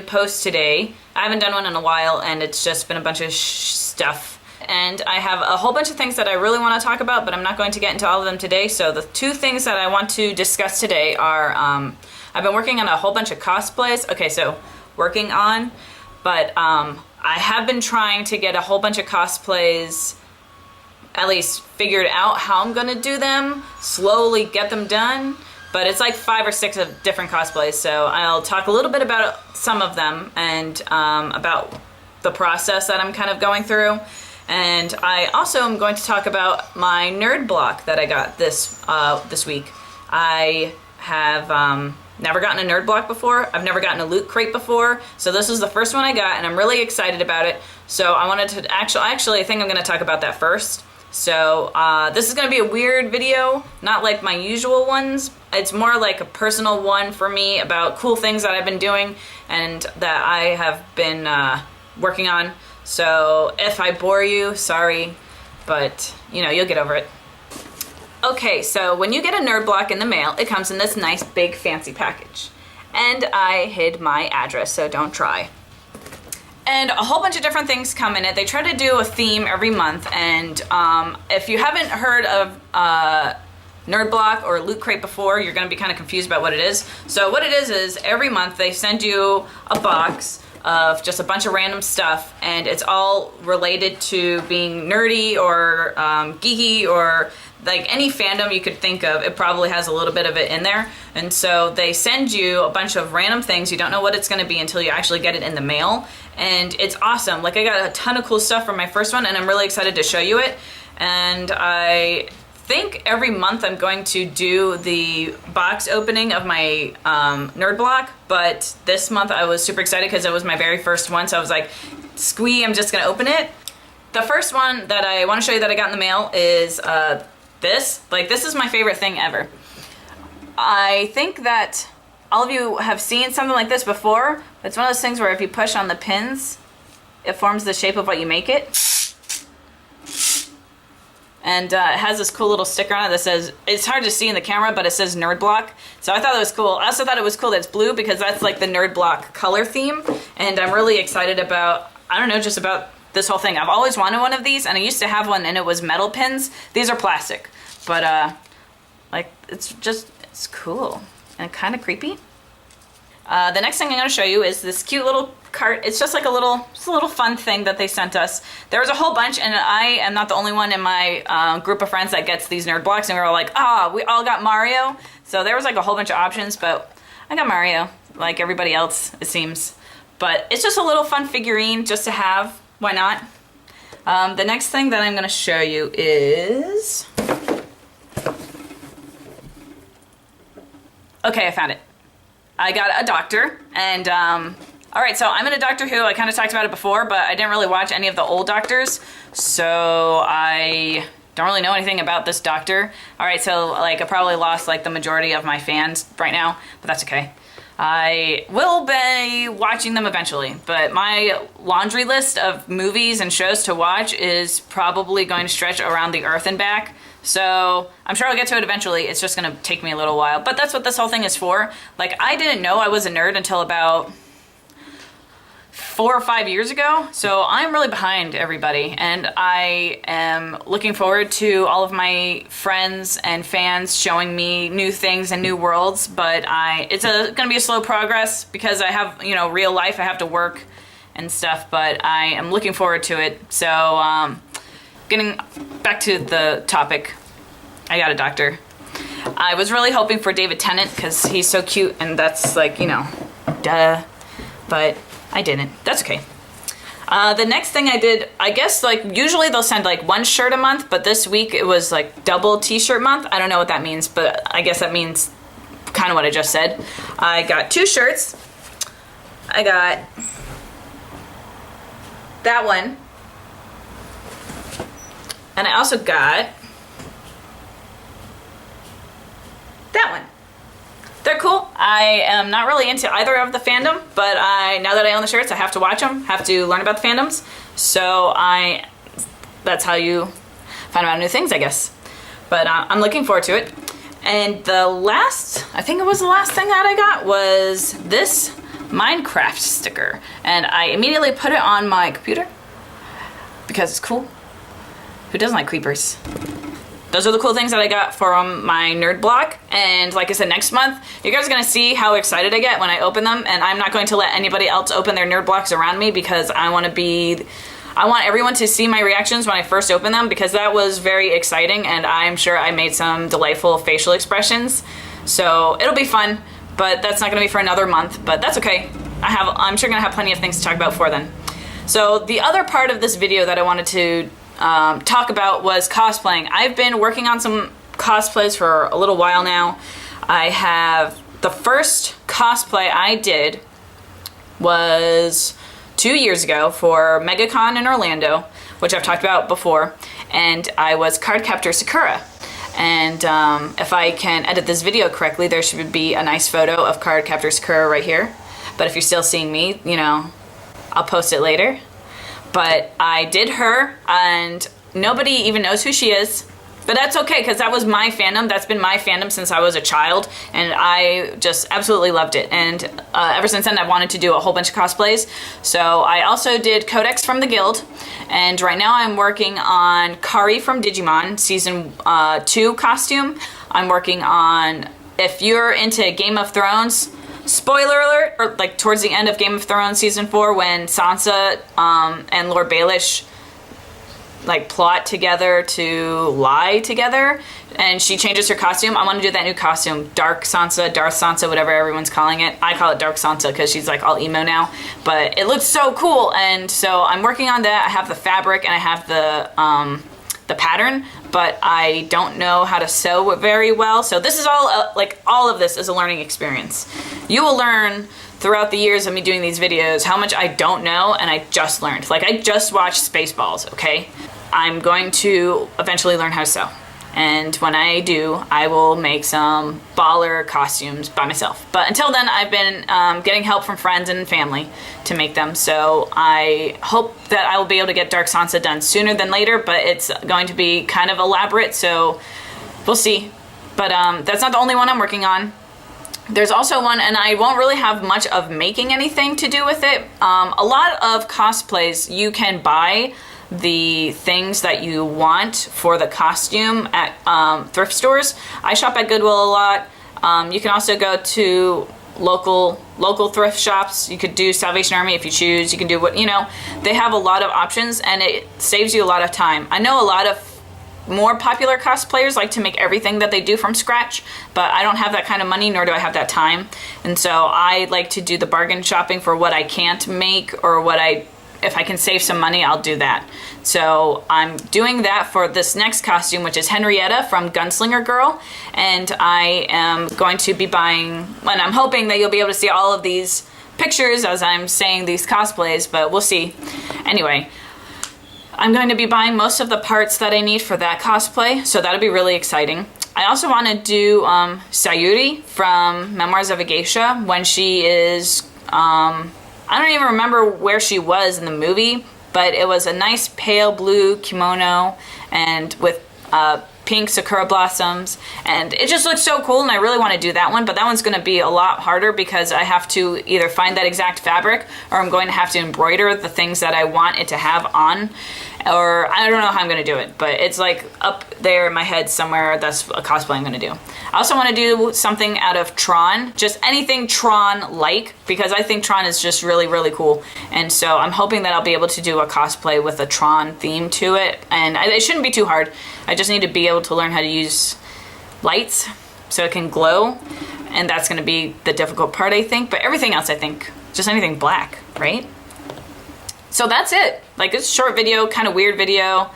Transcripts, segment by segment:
post today. I haven't done one in a while, and it's just been a bunch of stuff. And I have a whole bunch of things that I really want to talk about, but I'm not going to get into all of them today. So the two things that I want to discuss today are, I've been working on a whole bunch of cosplays. Okay, so working on, but I have been trying to get a whole bunch of cosplays at least figured out how I'm gonna do them, slowly get them done. But it's like 5 or 6 of different cosplays, so I'll talk a little bit about some of them and about the process that I'm kind of going through. And I also am going to talk about my nerd block that I got this week. I have never gotten a nerd block before. I've never gotten a loot crate before. So this is the first one I got, and I'm really excited about it. So I wanted to actually I think I'm going to talk about that first. So this is going to be a weird video, not like my usual ones. It's more like a personal one for me about cool things that I've been doing and that I have been working on. So if I bore you, sorry, but you know, you'll get over it. Okay, so when you get a nerd block in the mail, it comes in this nice big fancy package. And I hid my address, so don't try. And a whole bunch of different things come in it. They try to do a theme every month, and if you haven't heard of Nerd Block or Loot Crate before, you're gonna be kind of confused about what it is. So what it is every month they send you a box of just a bunch of random stuff, and it's all related to being nerdy or geeky or like any fandom you could think of. It probably has a little bit of it in there. And so they send you a bunch of random things. You don't know what it's gonna be until you actually get it in the mail. And it's awesome. Like, I got a ton of cool stuff from my first one, and I'm really excited to show you it. And I think every month I'm going to do the box opening of my nerd block, but this month I was super excited because it was my very first one, so I was like, squee, I'm just gonna open it. The first one that I want to show you that I got in the mail is this. Like, this is my favorite thing ever. I think that all of you have seen something like this before. It's one of those things where if you push on the pins, it forms the shape of what you make it. And it has this cool little sticker on it that says, it's hard to see in the camera, but it says Nerd Block. So I thought that was cool. I also thought it was cool that it's blue because that's like the Nerd Block color theme. And I'm really excited about, I don't know, just about this whole thing. I've always wanted one of these, and I used to have one and it was metal pins. These are plastic, but like, it's cool and kind of creepy. The next thing I'm going to show you is this cute little cart. It's just like a little fun thing that they sent us. There was a whole bunch, and I am not the only one in my group of friends that gets these nerd blocks, and we were all like, we all got Mario. So there was like a whole bunch of options, but I got Mario, like everybody else, it seems. But it's just a little fun figurine just to have. Why not? The next thing that I'm going to show you is... Okay, I found it. I got a Doctor, and all right, so I'm in a Doctor Who. I kind of talked about it before, but I didn't really watch any of the old Doctors, so I don't really know anything about this Doctor. All right, so like I probably lost like the majority of my fans right now, but that's okay. I will be watching them eventually, but my laundry list of movies and shows to watch is probably going to stretch around the Earth and back. So I'm sure I'll get to it eventually. It's just gonna take me a little while, but that's what this whole thing is for. Like, I didn't know I was a nerd until about 4 or 5 years ago. So I'm really behind everybody, and I am looking forward to all of my friends and fans showing me new things and new worlds, but it's gonna be a slow progress because I have, you know, real life, I have to work and stuff, but I am looking forward to it. So, getting back to the topic, I got a Doctor. I was really hoping for David Tennant because he's so cute, and that's like, you know, duh, but I didn't. That's okay. The next thing I did, I guess, like, usually they'll send like one shirt a month, but this week it was like double t-shirt month. I don't know what that means, but I guess that means kind of what I just said. I got 2 shirts. I got that one. And I also got that one. They're cool. I am not really into either of the fandom, but now that I own the shirts, I have to watch them, have to learn about the fandoms. So that's how you find out new things, I guess. But I'm looking forward to it. And I think it was the last thing that I got was this Minecraft sticker, and I immediately put it on my computer because it's cool. Who doesn't like creepers? Those are the cool things that I got from my nerd block. And like I said, next month, you guys are gonna see how excited I get when I open them, and I'm not going to let anybody else open their nerd blocks around me because I want everyone to see my reactions when I first open them, because that was very exciting, and I'm sure I made some delightful facial expressions. So it'll be fun, but that's not gonna be for another month, but that's okay. I'm sure gonna have plenty of things to talk about before then. So the other part of this video that I wanted to talk about was cosplaying. I've been working on some cosplays for a little while now. I have the first cosplay I did was 2 years ago for MegaCon in Orlando, which I've talked about before, and I was Cardcaptor Sakura. And if I can edit this video correctly, there should be a nice photo of Cardcaptor Sakura right here. But if you're still seeing me, you know, I'll post it later. But I did her, and nobody even knows who she is. But that's okay, because that was my fandom. That's been my fandom since I was a child, and I just absolutely loved it. And ever since then, I've wanted to do a whole bunch of cosplays. So I also did Codex from the Guild, and right now I'm working on Kari from Digimon Season 2 costume. I'm working on, if you're into Game of Thrones, spoiler alert, or like towards the end of Game of Thrones Season 4 when Sansa and Lord Baelish like plot together to lie together and she changes her costume. I want to do that new costume, Dark Sansa, Darth Sansa, whatever everyone's calling it. I call it Dark Sansa because she's like all emo now, but it looks so cool, and so I'm working on that. I have the fabric and I have the pattern, but I don't know how to sew it very well. So this is all, like all of this is a learning experience. You will learn throughout the years of me doing these videos how much I don't know, and I just learned. Like I just watched Spaceballs, okay? I'm going to eventually learn how to sew. And when I do, I will make some baller costumes by myself. But until then, I've been getting help from friends and family to make them. So I hope that I will be able to get Dark Sansa done sooner than later, but it's going to be kind of elaborate, so we'll see. But that's not the only one I'm working on. There's also one, and I won't really have much of making anything to do with it. A lot of cosplays, you can buy the things that you want for the costume at thrift stores. I shop at Goodwill a lot. You can also go to local thrift shops. You could do Salvation Army if you choose. You can do what, you know, they have a lot of options, and it saves you a lot of time. I know a lot of more popular cosplayers like to make everything that they do from scratch, but I don't have that kind of money, nor do I have that time. And so I like to do the bargain shopping for what I can't make, or if I can save some money, I'll do that. So I'm doing that for this next costume, which is Henrietta from Gunslinger Girl. And I am going to be buying, and I'm hoping that you'll be able to see all of these pictures as I'm saying these cosplays, but we'll see. Anyway, I'm going to be buying most of the parts that I need for that cosplay, so that'll be really exciting. I also want to do Sayuri from Memoirs of a Geisha when she is, I don't even remember where she was in the movie, but it was a nice pale blue kimono and with pink sakura blossoms, and it just looks so cool, and I really want to do that one, but that one's going to be a lot harder because I have to either find that exact fabric, or I'm going to have to embroider the things that I want it to have on, or I don't know how I'm going to do it, but it's like up there in my head somewhere. That's a cosplay I'm going to do. I also want to do something out of Tron, just anything Tron-like, because I think Tron is just really, really cool, and so I'm hoping that I'll be able to do a cosplay with a Tron theme to it, and it shouldn't be too hard. I just need to be able to learn how to use lights so it can glow, and that's going to be the difficult part, I think, but everything else, I think, just anything black, right? So that's it. Like, it's a short video, kind of weird video.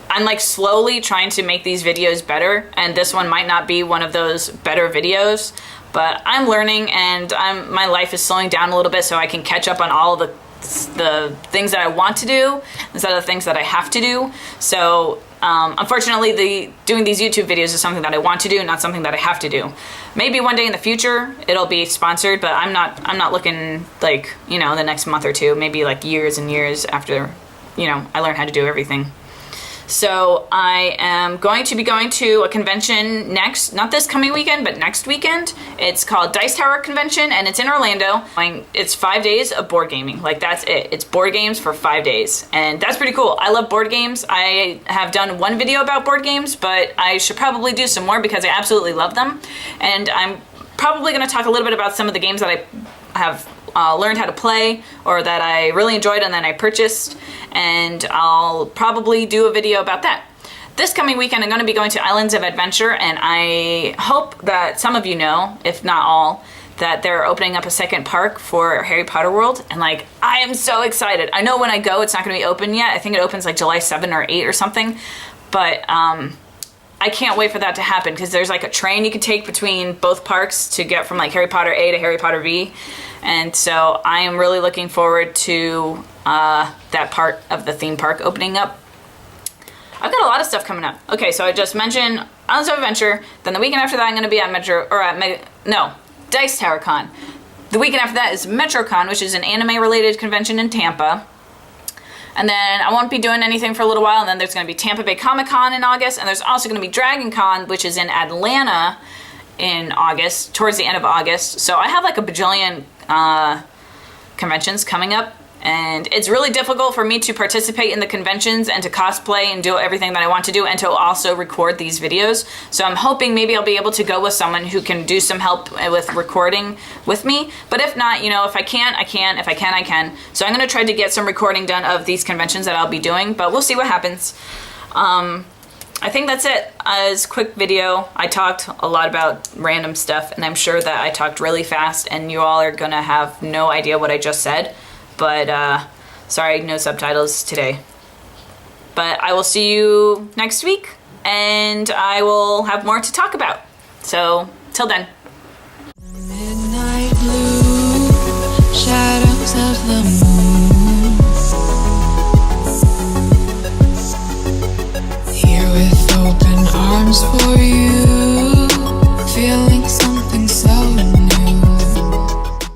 I'm like slowly trying to make these videos better, and this one might not be one of those better videos, but I'm learning, and my life is slowing down a little bit so I can catch up on all the things that I want to do instead of the things that I have to do. So unfortunately, doing these YouTube videos is something that I want to do, not something that I have to do. Maybe one day in the future it'll be sponsored, but I'm not looking like, you know, the next month or two, maybe like years and years after, you know, I learn how to do everything. So I am going to be going to a convention not this coming weekend, but next weekend. It's called Dice Tower Convention, and it's in Orlando. It's 5 days of board gaming. Like, that's it. It's board games for 5 days, and that's pretty cool. I love board games. I have done one video about board games, but I should probably do some more because I absolutely love them. And I'm probably going to talk a little bit about some of the games that I have learned how to play, or that I really enjoyed and then I purchased, and I'll probably do a video about that. This coming weekend I'm going to be going to Islands of Adventure, and I hope that some of you know, if not all, that they're opening up a second park for Harry Potter World, and like, I am so excited. I know when I go it's not going to be open yet. I think it opens like July 7 or 8 or something, but I can't wait for that to happen, because there's like a train you can take between both parks to get from like Harry Potter A to Harry Potter B. And so I am really looking forward to that part of the theme park opening up. I've got a lot of stuff coming up. Okay, so I just mentioned Islands of Adventure. Then the weekend after that I'm going to be at Dice Tower Con. The weekend after that is MetroCon, which is an anime-related convention in Tampa. And then I won't be doing anything for a little while, and then there's going to be Tampa Bay Comic Con in August, and there's also going to be Dragon Con, which is in Atlanta in August, towards the end of August. So I have like a bajillion conventions coming up, and it's really difficult for me to participate in the conventions and to cosplay and do everything that I want to do, and to also record these videos. So I'm hoping maybe I'll be able to go with someone who can do some help with recording with me. But if not, you know, if I can't, I can. If I can, I can. So I'm going to try to get some recording done of these conventions that I'll be doing, but we'll see what happens. I think that's it. As a quick video, I talked a lot about random stuff, and I'm sure that I talked really fast and you all are gonna have no idea what I just said, but sorry, no subtitles today. But I will see you next week, and I will have more to talk about. So, till then. Midnight blue, shadows of the